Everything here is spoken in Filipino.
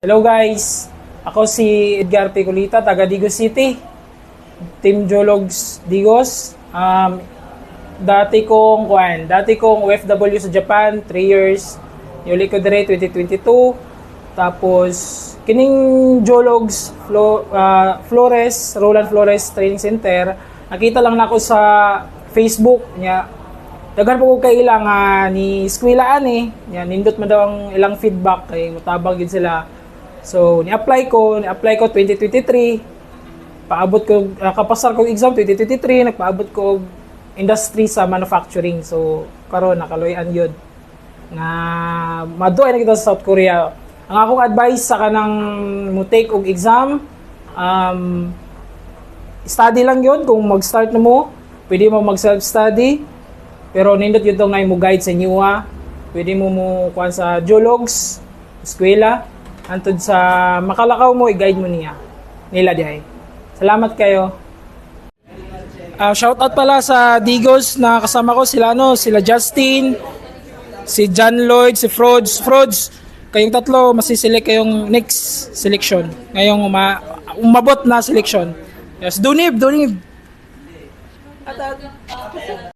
Hello guys, ako si Edgar Picolita, taga Digos City, Team Jologs Digos. Dati kong OFW sa Japan, 3 years. Yuli ko dire 2022. Tapos kining Jologs Roland Flores Training Center, nakita lang nako sa Facebook niya. Daghan po ko kay ilang ni Eskwela ani, nindot man daw ang ilang feedback kay mutabang gid sila. So, ni-apply ko 2023. Paabot ko, kapasar ko exam 2023, nagpaabot ko industry sa manufacturing. So, karon nakaloy-an yun. Na maduay na kita sa South Korea. Ang akong advice sa kanang mo take og exam, study lang yun. Kung mag-start na mo, pwede mo mag-self-study. Pero nindot yun itong mo guide sa inyo Pwede mo kuhan sa Jologs, eskwela. Antod sa makalakaw mo, i-guide mo nila dihay. Salamat kayo. Shoutout pala sa Digos na kasama ko, sila Justin, si John Lloyd, si Frods. Kayong tatlo, masiselect kayong next selection. Ngayong umabot na selection. Yes, Dunib.